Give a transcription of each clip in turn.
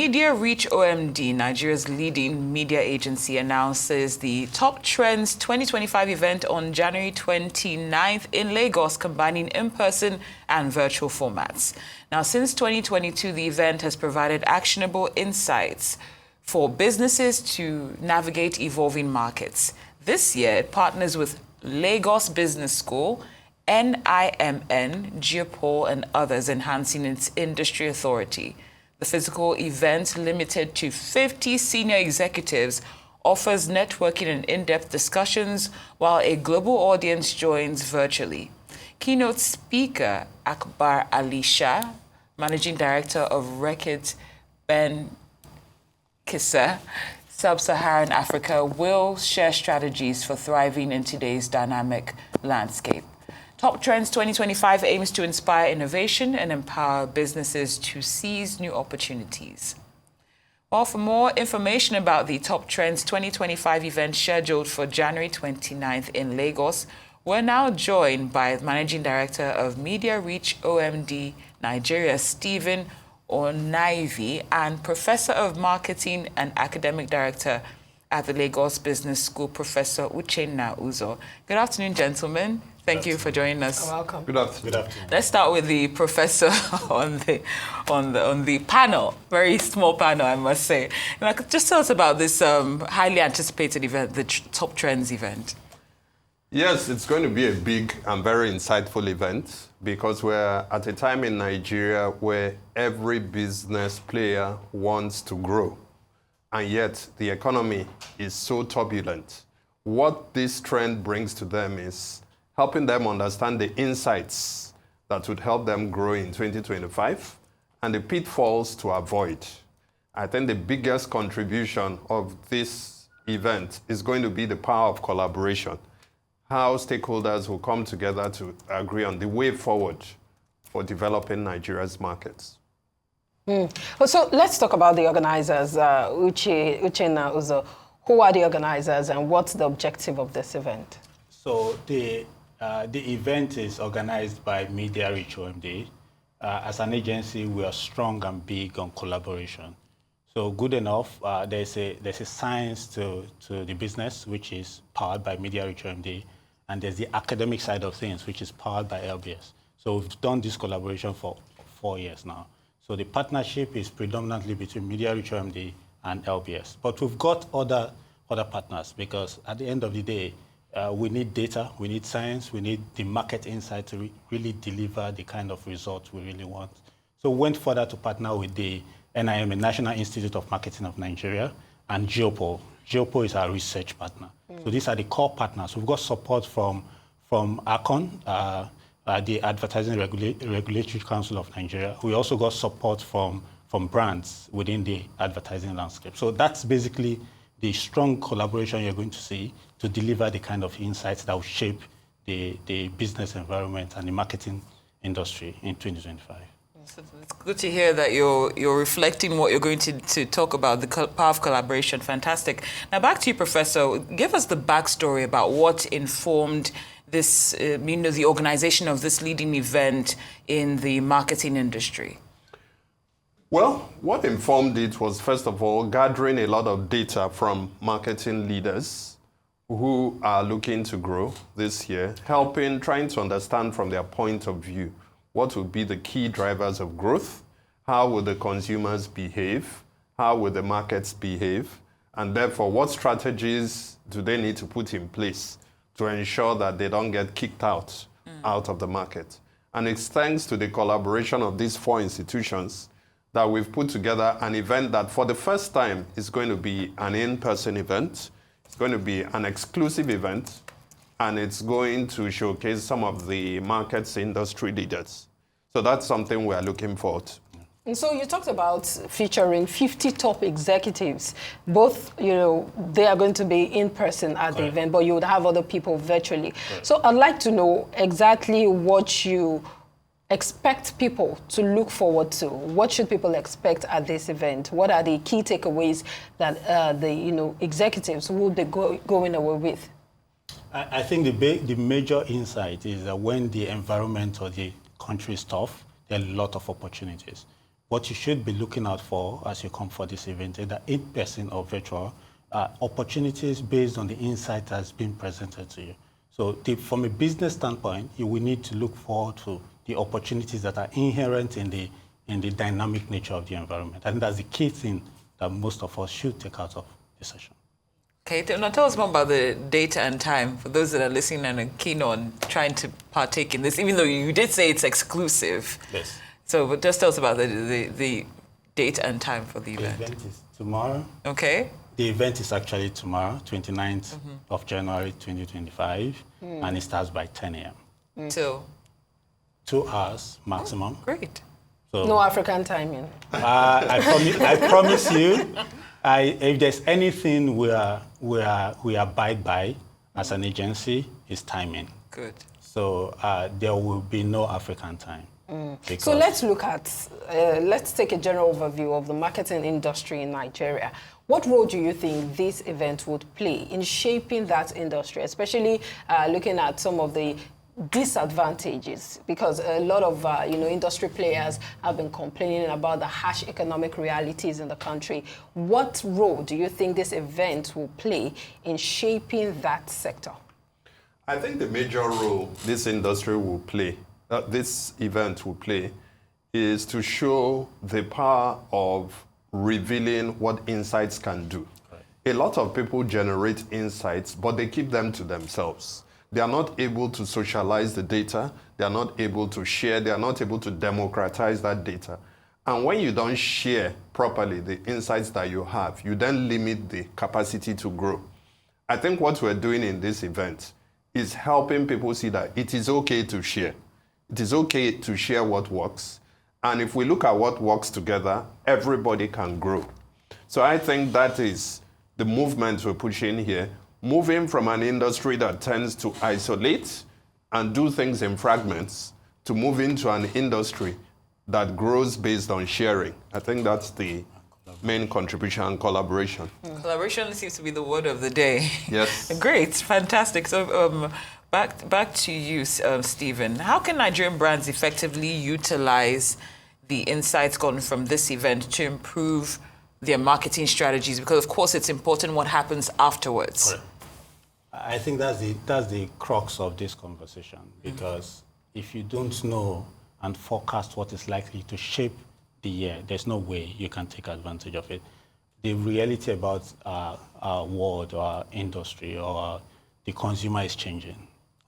Mediareach OMD, Nigeria's leading media agency, announces the Top Trends 2025 event on January 29th in Lagos, combining in-person and virtual formats. Now, since 2022, the event has provided actionable insights for businesses to navigate evolving markets. This year, it partners with Lagos Business School, NIMN, Geopol, and others, enhancing its industry authority. The physical event, limited to 50 senior executives, offers networking and in-depth discussions, while a global audience joins virtually. Keynote speaker Akbar Ali Shah, Managing Director of Records Ben Kissa, Sub-Saharan Africa, will share strategies for thriving in today's dynamic landscape. Top Trends 2025 aims to inspire innovation and empower businesses to seize new opportunities. Well, for more information about the Top Trends 2025 event scheduled for January 29th in Lagos, we're now joined by Managing Director of Mediareach OMD Nigeria, Stephen Onaivi, and Professor of Marketing and Academic Director at the Lagos Business School, Professor Uchenna Uzo. Good afternoon, gentlemen. Thank you for joining us. You're welcome. Good afternoon. Good afternoon. Let's start with the professor on the panel. Very small panel, I must say. Just tell us about this highly anticipated event, the Top Trends event. Yes, it's going to be a big and very insightful event because we're at a time in Nigeria where every business player wants to grow, and yet the economy is so turbulent. What this trend brings to them is helping them understand the insights that would help them grow in 2025 and the pitfalls to avoid. I think the biggest contribution of this event is going to be the power of collaboration, how stakeholders will come together to agree on the way forward for developing Nigeria's markets. So let's talk about the organizers, Uchenna Uzo. Who are the organizers and what's the objective of this event? So the event is organized by Mediareach OMD. As an agency, we are strong and big on collaboration. So good enough, there's a science to the business, which is powered by Mediareach OMD, and there's the academic side of things, which is powered by LBS. So we've done this collaboration for 4 years now. So the partnership is predominantly between Mediareach OMD and LBS. But we've got other partners because at the end of the day, we need data, we need science, we need the market insight to really deliver the kind of results we really want. So we went further to partner with the NIM, National Institute of Marketing of Nigeria, and Geopol. Geopol is our research partner. So these are the core partners. We've got support from ACON, the Advertising Regulatory Council of Nigeria. We also got support from brands within the advertising landscape. So that's basically the strong collaboration you're going to see to deliver the kind of insights that will shape the business environment and the marketing industry in 2025. So it's good to hear that you're reflecting what you're going to talk about, the power of collaboration. Fantastic. Now back to you, Professor. Give us the backstory about what informed this, the organization of this leading event in the marketing industry. Well, what informed it was, first of all, gathering a lot of data from marketing leaders who are looking to grow this year, trying to understand from their point of view what would be the key drivers of growth, how will the consumers behave, how will the markets behave, and therefore what strategies do they need to put in place to ensure that they don't get kicked out of the market. And it's thanks to the collaboration of these 4 institutions that we've put together an event that for the first time is going to be an in-person event. It's going to be an exclusive event, and it's going to showcase some of the market's industry leaders. So that's something we're looking forward to. And so you talked about featuring 50 top executives. Both, they are going to be in person at the event, but you would have other people virtually. So I'd like to know exactly what you expect people to look forward to. What should people expect at this event? What are the key takeaways that the executives will be going away with? I think the major insight is that when the environment or the country is tough, there are a lot of opportunities. what you should be looking out for as you come for this event, either in person or virtual, opportunities based on the insight that's been presented to you. So from a business standpoint, you will need to look forward to the opportunities that are inherent in the dynamic nature of the environment. I think that's the key thing that most of us should take out of the session. Okay, now tell us more about the data and time for those that are listening and are keen on trying to partake in this, even though you did say it's exclusive. Yes. So but just tell us about the date and time for the event. The event is tomorrow. Okay. The event is actually tomorrow, 29th of January 2025, and it starts by 10 a.m. So 2 hours maximum. great. So, No African timing. I promise you, if there's anything we abide by as an agency, is timing. Good. So there will be no African time. So let's look at, let's take a general overview of the marketing industry in Nigeria. What role do you think this event would play in shaping that industry, especially looking at some of the disadvantages? Because a lot of industry players have been complaining about the harsh economic realities in the country. What role do you think this event will play in shaping that sector? I think the major role this industry will play, this event will play, is to show the power of revealing what insights can do. Right. A lot of people generate insights, but they keep them to themselves. They are not able to socialize the data. They are not able to share. They are not able to democratize that data. And when you don't share properly the insights that you have, you then limit the capacity to grow. I think what we're doing in this event is helping people see that it is okay to share. It is okay to share what works. And if we look at what works together, everybody can grow. So I think that is the movement we're pushing here, moving from an industry that tends to isolate and do things in fragments to move into an industry that grows based on sharing. I think that's the main contribution and collaboration. Collaboration seems to be the word of the day. Yes. Great, fantastic. So back to you, Stephen. How can Nigerian brands effectively utilize the insights gotten from this event to improve their marketing strategies? Because, of course, it's important what happens afterwards. Correct. I think that's the crux of this conversation, because if you don't know and forecast what is likely to shape the year, there's no way you can take advantage of it. The reality about our world or our industry or the consumer is changing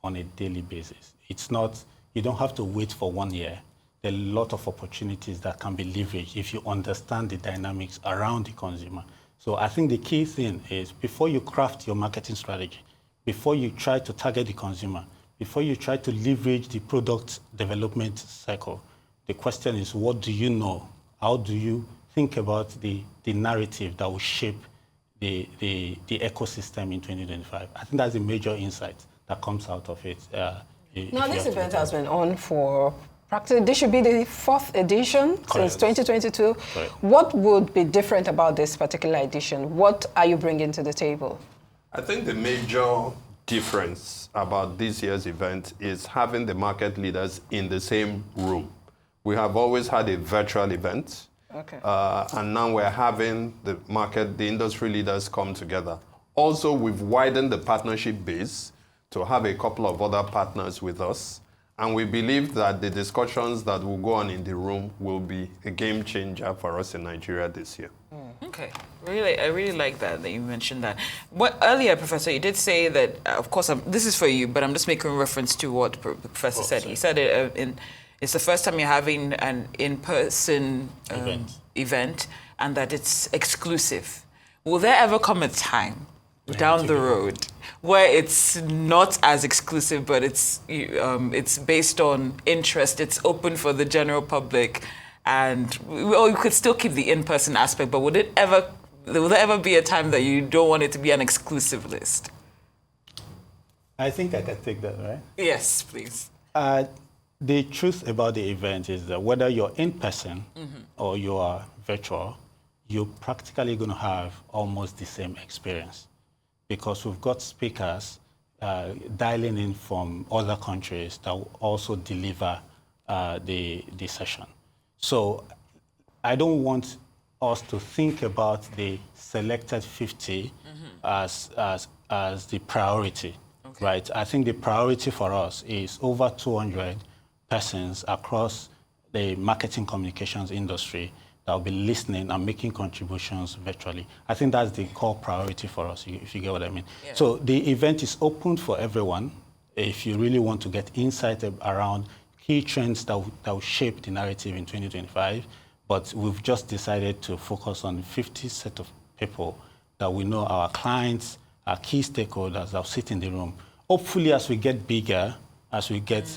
on a daily basis. It's not, you don't have to wait for 1 year. There are a lot of opportunities that can be leveraged if you understand the dynamics around the consumer. So I think the key thing is, before you craft your marketing strategy, before you try to target the consumer, before you try to leverage the product development cycle, the question is, what do you know? How do you think about the narrative that will shape the ecosystem in 2025? I think that's a major insight that comes out of it. Now, this event has been on for practically, this should be the 4th edition. Correct. Since 2022. Correct. What would be different about this particular edition? What are you bringing to the table? I think the major difference about this year's event is having the market leaders in the same room. We have always had a virtual event, okay. And now we're having the industry leaders come together. Also, we've widened the partnership base to have a couple of other partners with us. And we believe that the discussions that will go on in the room will be a game changer for us in Nigeria this year. Okay, I really like that you mentioned that. Earlier, Professor, you did say that, of course, this is for you, but I'm just making reference to what the Professor said. He said it's the first time you're having an in-person event and that it's exclusive. Will there ever come a time down the road where it's not as exclusive, but it's based on interest, it's open for the general public, and we could still keep the in-person aspect, but will there ever be a time that you don't want it to be an exclusive list? I think I can take that, right? Yes, please. The truth about the event is that whether you're in person or you are virtual, you're practically going to have almost the same experience, because we've got speakers dialing in from other countries that will also deliver the session. So I don't want us to think about the selected 50 as the priority, right? I think the priority for us is over 200 persons across the marketing communications industry that will be listening and making contributions virtually. I think that's the core priority for us, if you get what I mean. Yeah. So the event is open for everyone if you really want to get insight around key trends that will shape the narrative in 2025. But we've just decided to focus on 50 set of people that we know our clients, our key stakeholders that will sit in the room. Hopefully, as we get bigger,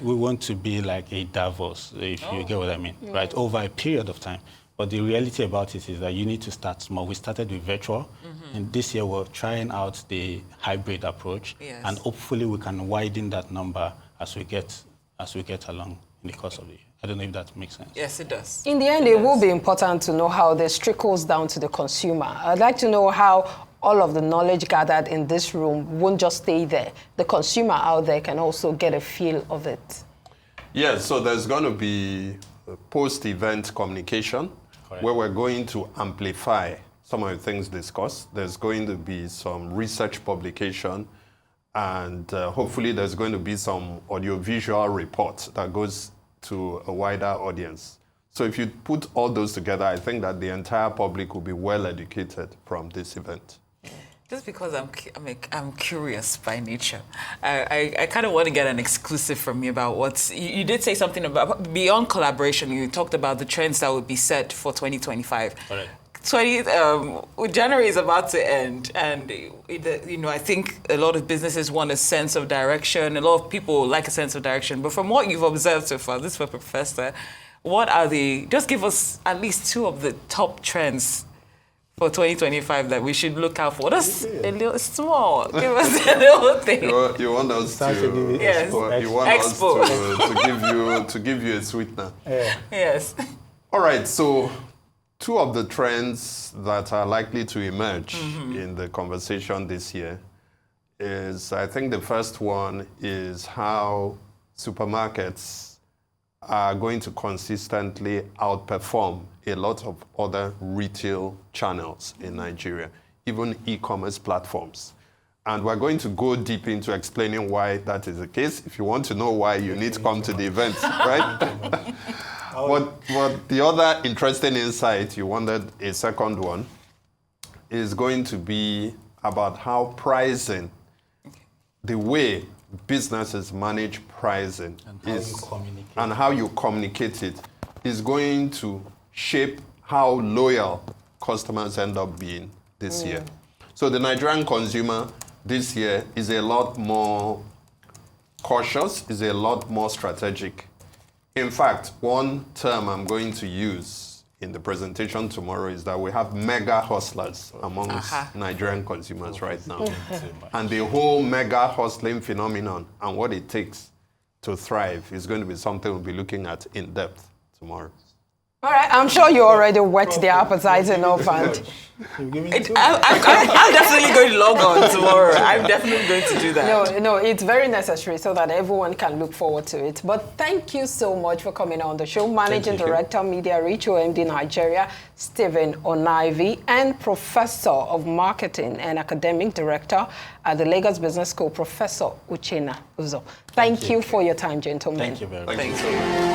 we want to be like a Davos, if you get what I mean, right? Over a period of time. But the reality about it is that you need to start small. We started with virtual, and this year we're trying out the hybrid approach, and hopefully we can widen that number as we get along in the course of the year. I don't know if that makes sense. Yes, it does. In the end, it will be important to know how this trickles down to the consumer. I'd like to know how all of the knowledge gathered in this room won't just stay there. The consumer out there can also get a feel of it. Yes, so there's going to be post-event communication where we're going to amplify some of the things discussed. There's going to be some research publication, and hopefully there's going to be some audiovisual report that goes to a wider audience. So if you put all those together, I think that the entire public will be well educated from this event. Just because I'm curious by nature, I kind of want to get an exclusive from you about what's. You did say something about beyond collaboration. You talked about the trends that would be set for 2025. Correct. January is about to end, and I think a lot of businesses want a sense of direction. A lot of people like a sense of direction. But from what you've observed so far, this is for Professor, what are just give us at least two of the top trends for 2025 that we should look out for? That's a little small. Give us a little thing. You want us to give you a sweetener. Yeah. Yes. All right. So, two of the trends that are likely to emerge in the conversation this year is, I think the first one is how supermarkets are going to consistently outperform a lot of other retail channels in Nigeria, even e-commerce platforms. And we're going to go deep into explaining why that is the case. If you want to know why, you need to come to the event, right? But the other interesting insight, you wanted a second one, is going to be about how pricing, the way businesses manage pricing and how you communicate it is going to shape how loyal customers end up being this year. So the Nigerian consumer this year is a lot more cautious, is a lot more strategic. In fact, one term I'm going to use in the presentation tomorrow is that we have mega hustlers amongst Nigerian consumers right now. And the whole mega hustling phenomenon and what it takes to thrive is going to be something we'll be looking at in depth tomorrow. All right, I'm sure you already whet their appetite enough. And I'm definitely going to log on tomorrow. I'm definitely going to do that. No, it's very necessary so that everyone can look forward to it. But thank you so much for coming on the show. Managing Director, Mediareach, OMD Nigeria, Stephen Onaivi, and Professor of Marketing and Academic Director at the Lagos Business School, Professor Uchenna Uzo. Thank you for your time, gentlemen. Thank you very much. Thank you.